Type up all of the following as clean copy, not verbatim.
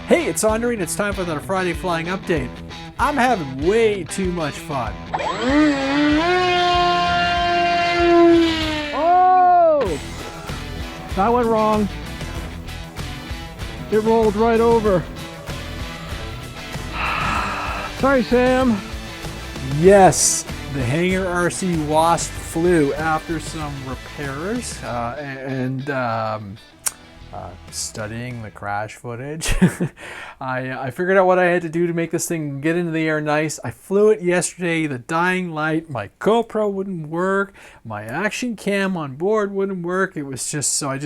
Hey, it's Andre and it's time for another Friday Flying Update. I'm having way too much fun. Oh! That went wrong. It rolled right over. Sorry, Sam. Yes, the Hangar RC Wasp flew after some repairs and studying the crash footage. I figured out what I had to do to make this thing get into the air nice. I flew it yesterday, the dying light, my GoPro wouldn't work, my action cam on board wouldn't work. It was just, so I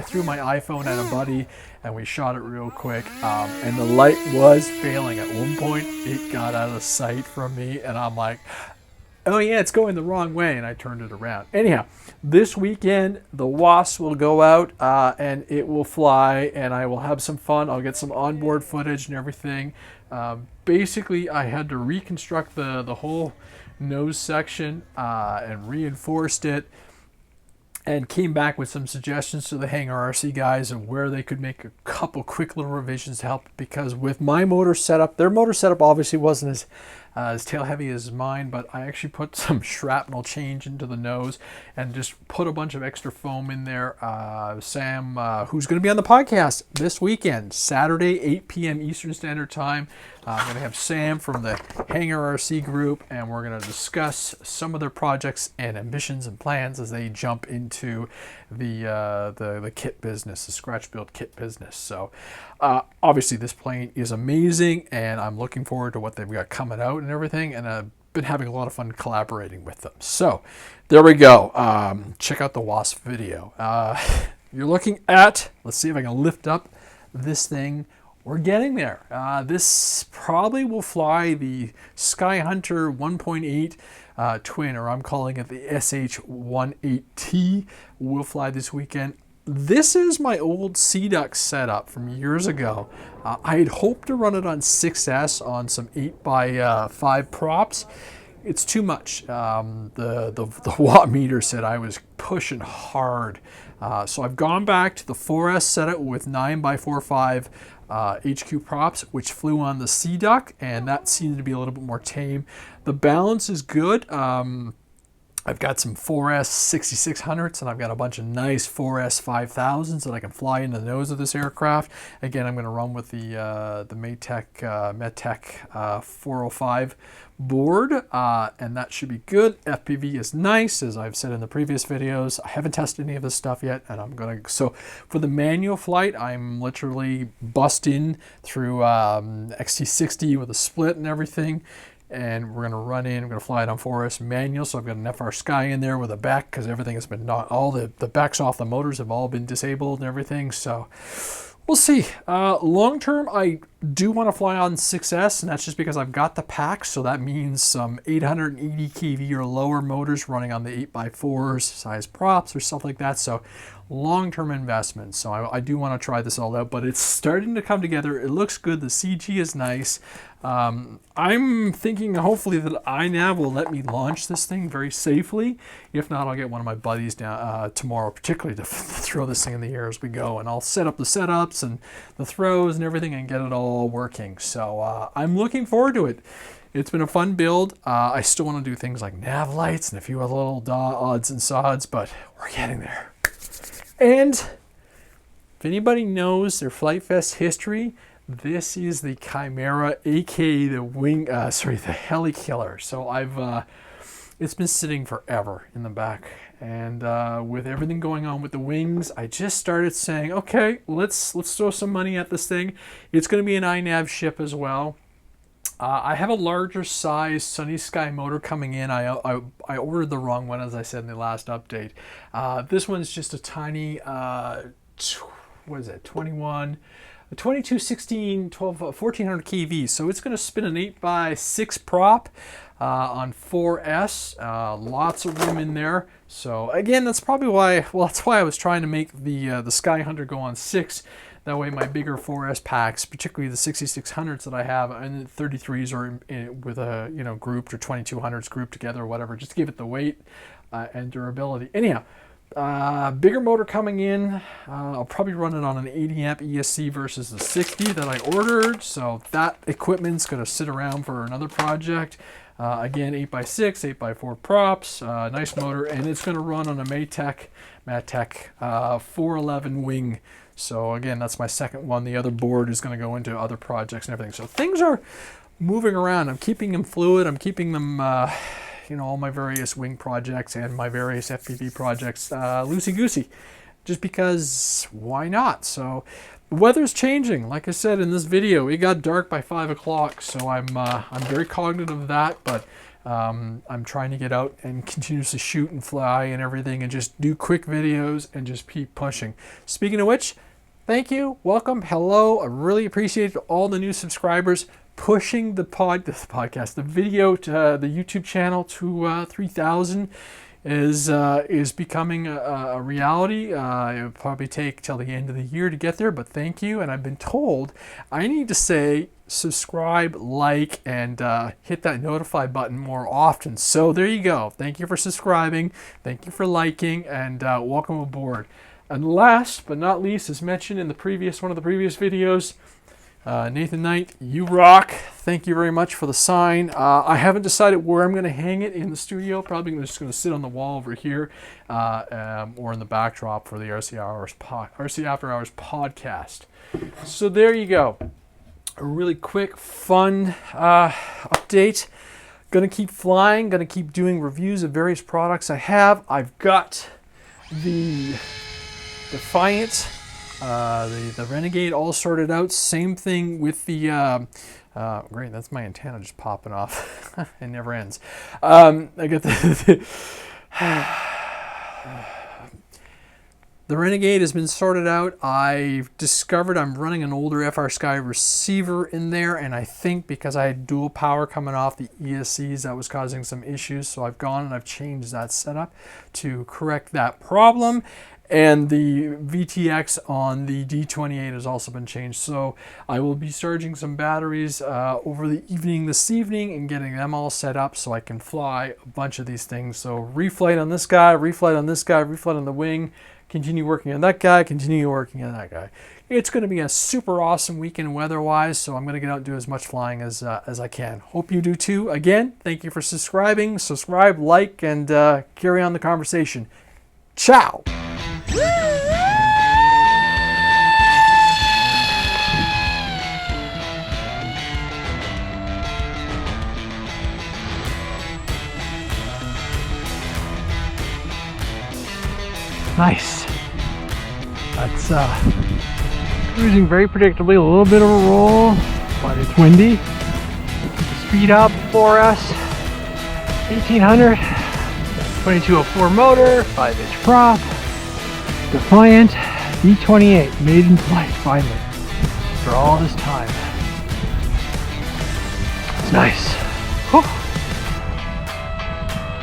threw my iPhone at a buddy and we shot it real quick, and the light was failing. At one point it got out of sight from me and I'm like, oh yeah, it's going the wrong way, and I turned it around. Anyhow, this weekend the Wasp will go out and it will fly, and I will have some fun. I'll get some onboard footage and everything. Basically, I had to reconstruct the whole nose section and reinforced it, and came back with some suggestions to the Hangar RC guys of where they could make a couple quick little revisions to help, because with my motor setup, their motor setup obviously wasn't as tail heavy as mine, but I actually put some shrapnel change into the nose and just put a bunch of extra foam in there. Sam, who's going to be on the podcast this weekend, Saturday, 8 p.m. Eastern Standard Time. I'm going to have Sam from the Hangar RC group, and we're going to discuss some of their projects and ambitions and plans as they jump into the kit business, the scratch build kit business. So obviously this plane is amazing, and I'm looking forward to what they've got coming out and everything, and I've been having a lot of fun collaborating with them. So there we go. Check out the Wasp video. You're looking at, let's see if I can lift up this thing. We're getting there. This probably will fly the Skyhunter 1.8 twin, or I'm calling it the SH-18T. Will fly this weekend. This is my old Sea Duck setup from years ago. I had hoped to run it on 6S on some 8x5 props. It's too much. The watt meter said I was pushing hard. So I've gone back to the 4S setup with 9x45 HQ props, which flew on the Sea Duck, and that seemed to be a little bit more tame. The balance is good. I've got some 4S 6600s, and I've got a bunch of nice 4S 5000s that I can fly into the nose of this aircraft. Again, I'm going to run with the Metech 405 board, and that should be good. FPV is nice, as I've said in the previous videos. I haven't tested any of this stuff yet, and I'm going to, so for the manual flight, I'm literally busting through XT60 with a split and everything. And we're going to run in, we're going to fly it on 4S manual, so I've got an FR Sky in there with a back, because everything has been, all the backs off the motors have all been disabled and everything, so we'll see. Long term, I do want to fly on 6S, and that's just because I've got the pack, so that means some 880 kV or lower motors running on the 8x4s size props or stuff like that, so long-term investment. So I do want to try this all out, but it's starting to come together. It looks good. The CG is nice. I'm thinking hopefully that iNav will let me launch this thing very safely. If not, I'll get one of my buddies down tomorrow, particularly to throw this thing in the air as we go, and I'll set up the setups and the throws and everything and get it all working. So I'm looking forward to it. It's been a fun build. I still want to do things like nav lights and a few other little odds and sods, but we're getting there. And if anybody knows their Flight Fest history, this is the Chimera, aka the Heli Killer. So it's been sitting forever in the back, and with everything going on with the wings, I just started saying, okay, let's throw some money at this thing. It's going to be an iNav ship as well. I have a larger size Sunny Sky motor coming in. I ordered the wrong one, as I said in the last update. This one's just a tiny, what is it, 22, 16, 12, 1400 kV. So it's going to spin an 8x6 prop on 4S. Lots of room in there. So again, that's probably why, that's why I was trying to make the Skyhunter go on 6. That way my bigger 4S packs, particularly the 6600s that I have, and the 33s are with a, grouped, or 2200s grouped together or whatever, just to give it the weight and durability. Anyhow, Bigger motor coming in. I'll probably run it on an 80 amp ESC versus the 60 that I ordered. So that equipment's going to sit around for another project. Again, 8x6, 8x4 props, nice motor, and it's going to run on a Matec 411 wing. So again, that's my second one. The other board is going to go into other projects and everything. So things are moving around. I'm keeping them fluid. I'm keeping them, all my various wing projects and my various FPV projects loosey-goosey, just because why not? So the weather's changing. Like I said in this video, it got dark by 5 o'clock, so I'm very cognizant of that, but I'm trying to get out and continuously shoot and fly and everything and just do quick videos and just keep pushing. Speaking of which, thank you, welcome, hello. I really appreciate all the new subscribers. Pushing the video to the YouTube channel to 3,000 is becoming a reality. It'll probably take till the end of the year to get there, but thank you. And I've been told I need to say subscribe, like, and hit that notify button more often. So there you go. Thank you for subscribing. Thank you for liking, and welcome aboard. And last but not least, as mentioned in one of the previous videos, Nathan Knight, you rock. Thank you very much for the sign. I haven't decided where I'm going to hang it in the studio. Probably just going to sit on the wall over here or in the backdrop for the RC After Hours podcast. So there you go. A really quick, fun update. Going to keep flying. Going to keep doing reviews of various products I have. I've got the Defiant. The Renegade all sorted out. Same thing with the great, that's my antenna just popping off. It never ends. I got the Renegade has been sorted out. I've discovered I'm running an older FR Sky receiver in there, and I think because I had dual power coming off the ESCs, that was causing some issues. So I've gone and I've changed that setup to correct that problem. And the VTX on the D28 has also been changed. So I will be charging some batteries over the evening this evening and getting them all set up so I can fly a bunch of these things. So reflight on this guy, reflight on this guy, reflight on the wing, continue working on that guy, continue working on that guy. It's going to be a super awesome weekend weather-wise, so I'm going to get out and do as much flying as I can. Hope you do too. Again, thank you for subscribing. Subscribe, like, and carry on the conversation. Ciao! Nice. That's cruising very predictably, a little bit of a roll, but it's windy. Speed up for us, 1800, 2204 motor, 5-inch prop, Defiant D28, maiden flight finally, after all this time. It's nice. Whew.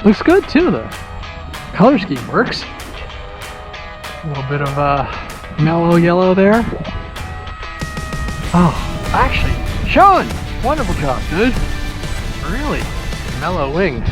Looks good too, the color scheme works. A little bit of mellow yellow there. Oh, actually, Sean, wonderful job, dude. Really mellow wing.